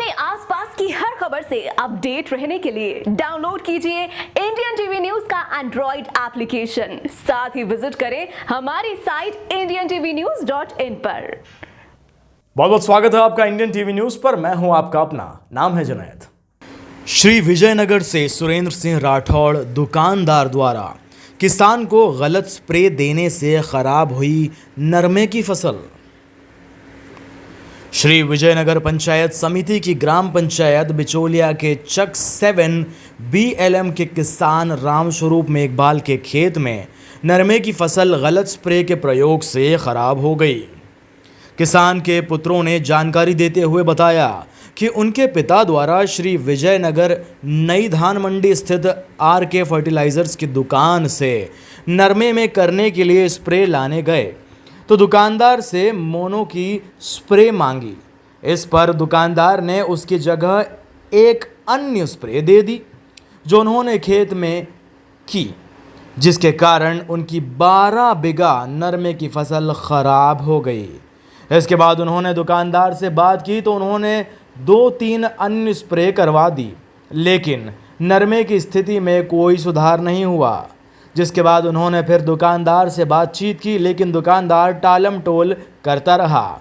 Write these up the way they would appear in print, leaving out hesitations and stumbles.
अपने आसपास की हर खबर से अपडेट रहने के लिए डाउनलोड कीजिए इंडियन टीवी न्यूज का एंड्रॉइड एप्लीकेशन। साथ ही विजिट करें हमारी साइट indianttvnews.in पर। बहुत बहुत स्वागत है आपका इंडियन टीवी न्यूज पर। मैं हूं आपका अपना, नाम है जुनैद। श्री विजयनगर से सुरेंद्र सिंह राठौड़ दुकानदार द्वारा किसान को गलत स्प्रे देने से खराब हुई नरमे की फसल। श्री विजयनगर पंचायत समिति की ग्राम पंचायत बिचौलिया के चक 7 BLM के किसान रामस्वरूप मेघवाल के खेत में नरमे की फसल गलत स्प्रे के प्रयोग से खराब हो गई। किसान के पुत्रों ने जानकारी देते हुए बताया कि उनके पिता द्वारा श्री विजयनगर नई धान मंडी स्थित RK फर्टिलाइजर्स की दुकान से नरमे में करने के लिए स्प्रे लाने गए तो दुकानदार से मोनो की स्प्रे मांगी। इस पर दुकानदार ने उसकी जगह एक अन्य स्प्रे दे दी जो उन्होंने खेत में की, जिसके कारण उनकी 12 बीघा नरमे की फसल खराब हो गई। इसके बाद उन्होंने दुकानदार से बात की तो उन्होंने 2-3 अन्य स्प्रे करवा दी, लेकिन नरमे की स्थिति में कोई सुधार नहीं हुआ। जिसके बाद उन्होंने फिर दुकानदार से बातचीत की, लेकिन दुकानदार टालम टोल करता रहा।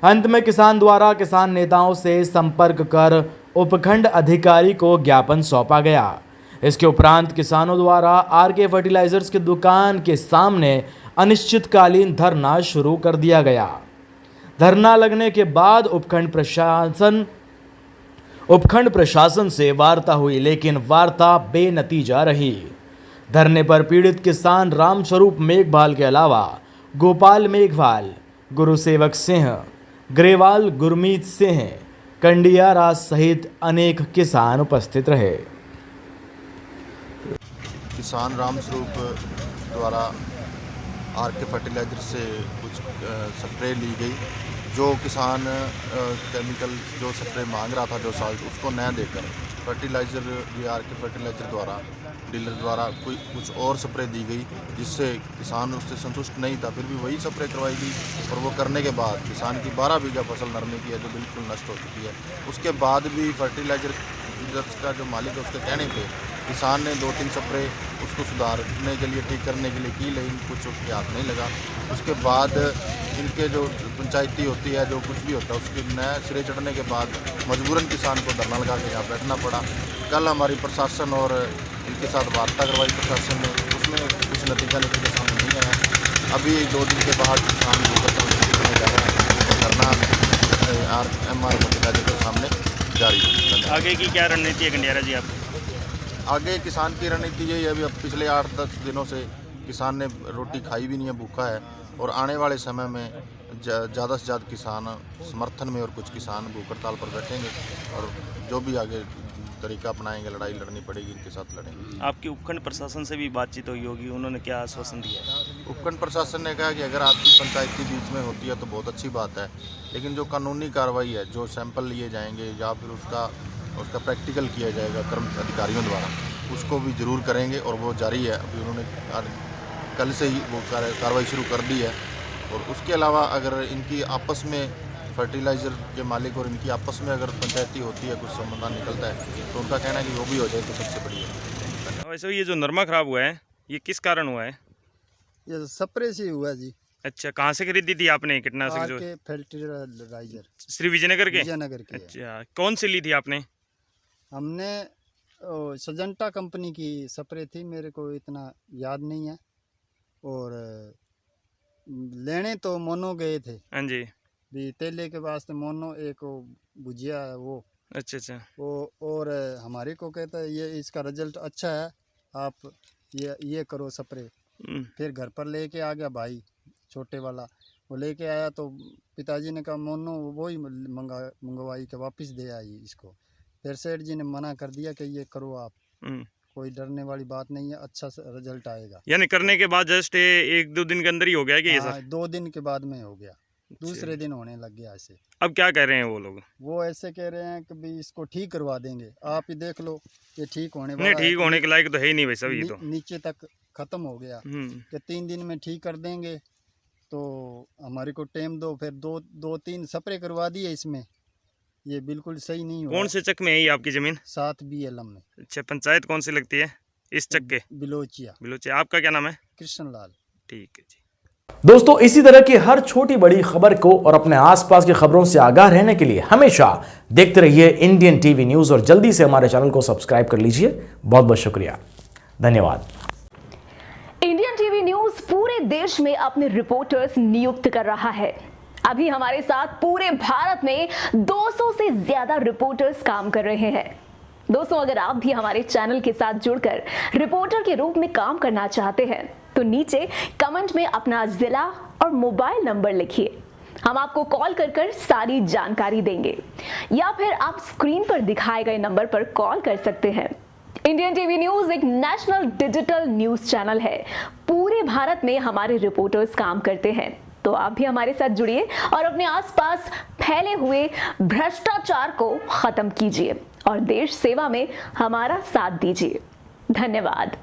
अंत में किसान द्वारा किसान नेताओं से संपर्क कर उपखंड अधिकारी को ज्ञापन सौंपा गया। इसके उपरांत किसानों द्वारा RK फर्टिलाइजर्स की दुकान के सामने अनिश्चितकालीन धरना शुरू कर दिया गया। धरना लगने के बाद उपखंड प्रशासन से वार्ता हुई, लेकिन वार्ता बेनतीजा रही। धरने पर पीड़ित किसान रामस्वरूप मेघवाल के अलावा गोपाल मेघवाल, गुरुसेवक सिंह, ग्रेवाल गुरमीत सिंह, कंडिया राज सहित अनेक किसान उपस्थित रहे। किसान रामस्वरूप द्वारा RK फर्टिलाइजर से कुछ स्प्रे ली गई। जो किसान केमिकल जो स्प्रे मांग रहा था जो साल, उसको न देकर फर्टिलाइज़र RK फर्टिलाइजर द्वारा डीलर द्वारा कोई कुछ और स्प्रे दी गई, जिससे किसान उससे संतुष्ट नहीं था। फिर भी वही स्प्रे करवाई गई और वो करने के बाद किसान की 12 बीघा फसल नरमे की है जो बिल्कुल नष्ट हो चुकी है। उसके बाद भी फर्टिलाइज़र का जो मालिक है उसके कहने पे किसान ने 2-3 स्प्रे उसको सुधारने के लिए, ठीक करने के लिए की, लेकिन कुछ उसके हाथ नहीं लगा। उसके बाद इनके जो पंचायती होती है, जो कुछ भी होता है, उसके नया सिरे चढ़ने के बाद मजबूरन किसान को धरना लगा के यहाँ बैठना पड़ा। कल हमारी प्रशासन और इनके साथ वार्ता करवाई प्रशासन ने, उसमें कुछ नतीजा निकल के सामने नहीं आया। अभी 2 दिन के बाद किसान में जा रहे हैं, धरना MR फर्टिलाइजर के सामने जारी है। आगे की क्या रणनीति है कंडियारा जी आप? आगे किसान की रणनीति यही है, अभी अब पिछले 8-10 दिनों से किसान ने रोटी खाई भी नहीं है, भूखा है। और आने वाले समय में ज़्यादा से ज़्यादा किसान समर्थन में और कुछ किसान भूख हड़ताल पर बैठेंगे और जो भी आगे तरीका अपनाएंगे, लड़ाई लड़नी पड़ेगी, इनके साथ लड़ेंगे। आपकी उपखंड प्रशासन से भी बातचीत हुई होगी, उन्होंने क्या आश्वासन दिया है? उपखंड प्रशासन ने कहा कि अगर आपकी पंचायती बीच में होती है तो बहुत अच्छी बात है, लेकिन जो कानूनी कार्रवाई है, जो सैंपल लिए जाएंगे या फिर उसका प्रैक्टिकल किया जाएगा कर्म अधिकारियों द्वारा, उसको भी ज़रूर करेंगे और वो जारी है। अभी उन्होंने कल से ही वो कार्रवाई शुरू कर दी है। और उसके अलावा अगर इनकी आपस में फर्टिलाइज़र के मालिक और इनकी आपस में अगर पंचायती होती है, कुछ समाधान निकलता है तो उनका कहना है कि वो भी हो जाए तो सबसे बढ़िया। वैसे ये जो नरमा खराब हुआ है ये किस कारण हुआ है? ये स्प्रे से हुआ जी। अच्छा, कहाँ से खरीदी थी आपने कीटनाशक? जो RK फर्टिलाइजर श्री विजयनगर के? विजयनगर के। अच्छा, कौन सी ली थी आपने? हमने सजंटा कंपनी की स्प्रे थी, मेरे को इतना याद नहीं है। और लेने तो मोनो गए थे। हाँ जी। भी तेले के वास्ते मोनो एक भुजिया है वो। अच्छा। वो और हमारे को कहता है ये इसका रिजल्ट अच्छा है, आप ये करो स्प्रे। फिर घर पर लेके आ गया भाई छोटे वाला, वो लेके आया तो पिताजी ने कहा मोनो वही मंगवाई के वापस दे आई इसको। फिर सेठ जी ने मना कर दिया कि ये करो आप, कोई डरने वाली बात नहीं है, अच्छा रिजल्ट आएगा। यानी करने के बाद जस्ट 1-2 दिन के अंदर ही हो गया कि ये सर? 2 दिन के बाद में हो गया, दूसरे दिन होने लग गया ऐसे। अब क्या कह रहे हैं वो लोग? वो ऐसे कह रहे हैं कि भी इसको ठीक करवा देंगे, आप ही देख लो ये ठीक होने वाला नहीं, ठीक होने के लायक तो है ही नहीं वैसा भी। तो नीचे तक खत्म हो गया कि 3 दिन में ठीक कर देंगे, तो हमारे को टाइम दो। फिर 2-3 स्प्रे करवा दिए इसमें, ये बिल्कुल सही नहीं हुआ। कौन से चक में है ये आपकी ज़मीन? 7 BLM में। अच्छा, पंचायत कौन सी लगती है इस चक के? बिलोचिया। बिलोचिया। आपका क्या नाम है? कृष्ण लाल। ठीक है जी। दोस्तों, इसी तरह की हर छोटी बड़ी खबर को और अपने आसपास की खबरों से आगाह रहने के लिए हमेशा देखते रहिए इंडियन टीवी न्यूज़ और जल्दी से हमारे चैनल को सब्सक्राइब कर लीजिए। बहुत बहुत शुक्रिया, धन्यवाद। इंडियन टीवी न्यूज पूरे देश में अपने रिपोर्टर्स नियुक्त कर रहा है। अभी हमारे साथ पूरे भारत में 200 से ज्यादा रिपोर्टर्स काम कर रहे हैं। दोस्तों, अगर आप भी हमारे चैनल के साथ जुड़कर रिपोर्टर के रूप में काम करना चाहते हैं तो नीचे कमेंट में अपना जिला और मोबाइल नंबर लिखिए। हम आपको कॉल कर सारी जानकारी देंगे, या फिर आप स्क्रीन पर दिखाए गए नंबर पर कॉल कर सकते हैं। इंडियन टीवी न्यूज एक नेशनल डिजिटल न्यूज चैनल है। पूरे भारत में हमारे रिपोर्टर्स काम करते हैं, तो आप भी हमारे साथ जुड़िए और अपने आसपास फैले हुए भ्रष्टाचार को खत्म कीजिए और देश सेवा में हमारा साथ दीजिए। धन्यवाद।